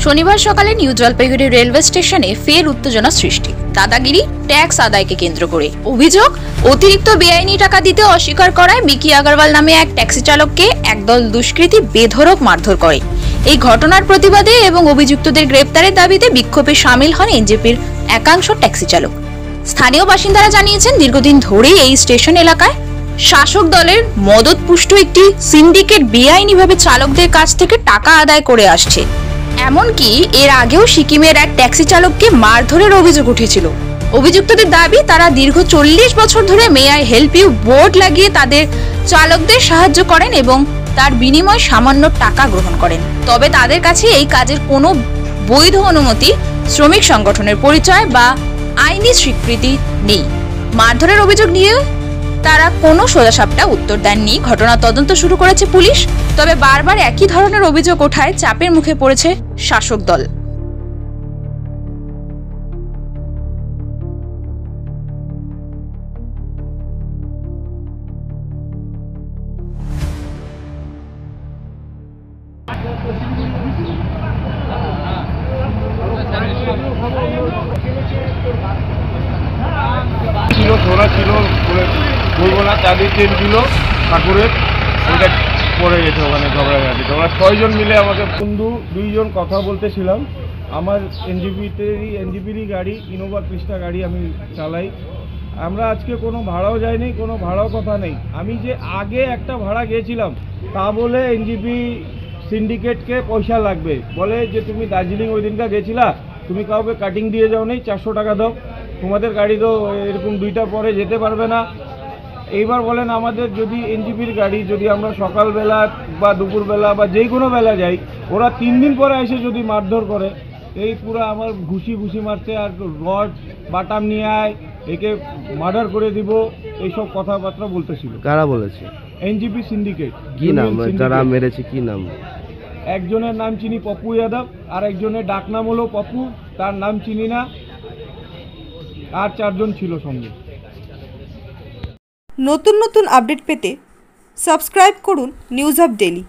শনিবার সকালে new Jalpaiguri railway স্টেশনে ফের উত্তেজনা সৃষ্টি। দাদাগিরি, ট্যাক্স আদায়কে কেন্দ্র করে অভিযোগ, অতিরিক্ত বেআইনি টাকা দিতে অস্বীকার করায় বিকি আগরওয়াল নামে এক ট্যাক্সি চালককে একদল দুষ্কৃতী বেধড়ক মারধর করে। এই ঘটনার প্রতিবাদে এবং অভিযুক্তদের গ্রেপ্তারের দাবিতে বিক্ষোভে সামিল হন এনজেপির একাংশ ট্যাক্সি চালক। স্থানীয় বাসিন্দারা জানিয়েছেন, দীর্ঘদিন ধরেই এই স্টেশন এলাকায় শাসক দলের মদতপুষ্ট একটি সিন্ডিকেট বেআইনিভাবে চালকদের কাছ থেকে টাকা আদায় করে আসছে। এমনকি এর আগেও সিকিমের এক ট্যাক্সি চালককে মারধরের অভিযোগ উঠেছিল। অভিযুক্তদের দাবি, তারা দীর্ঘ 40 বছর ধরে may I help you board লাগিয়ে তাদের চালকদের সাহায্য করেন এবং তার বিনিময়ে সামান্য টাকা গ্রহণ করেন। তবে তাদের কাছে এই কাজের কোনো বৈধ অনুমতি, শ্রমিক সংগঠনের পরিচয় বা আইনি স্বীকৃতি নেই। মারধরের অভিযোগ নিয়ে তারা কোনো সোজাসাপটা উত্তর দেননি। ঘটনা তদন্ত শুরু করেছে পুলিশ। তবে বারবার একই ধরনের অভিযোগ ওঠায় চাপের মুখে পড়েছে শাসক দল। সোনা ছিল বলবো না, চাঁদের চেন ছিল ঠাকুরের, ওইটা পড়ে গেছে ওখানে ঝগড়াঝাটি। তোমরা 6 জন মিলে আমাকে বন্ধু 2 জন কথা বলতেছিলাম। আমার এনজিপিরই গাড়ি, ইনোভা ক্রিস্টা গাড়ি আমি চালাই। আমরা আজকে কোনো ভাড়াও যাইনি, কোনো ভাড়াও কথা নেই। আমি যে আগে একটা ভাড়া গিয়েছিলাম তা বলে এনজিপি সিন্ডিকেটকে পয়সা লাগবে, বলে যে তুমি দার্জিলিং ওই দিনটা গেছিলা, তুমি কাউকে কাটিং দিয়ে যাও নেই, 400 টাকা দাও, তোমাদের গাড়ি তো এরকম 2টার পরে যেতে পারবে না। এইবার বলেন আমাদের যদি এনজিপির গাড়ি যদি আমরা সকালবেলা বা দুপুরবেলা বা যে কোনো বেলা যাই, ওরা 3 দিন পরে এসে যদি মারধর করে, এই পুরো আমার ঘুষি মারছে আর রড বাটাম নিয়ে আয়, একে মার্ডার করে দিব, এইসব কথাবার্তা বলতেছিল। কারা বলেছে? NJP syndicate. কি নাম যারা মেরেছে, কি নাম? একজনের নাম চিনি পপু যাদব, আর একজনের ডাক নাম হলো পপু, তার নাম চিনি না, আর 4 জন ছিল সঙ্গে। নতুন আপডেট পেতে সাবস্ক্রাইব করুন নিউজ আপ ডেইলি।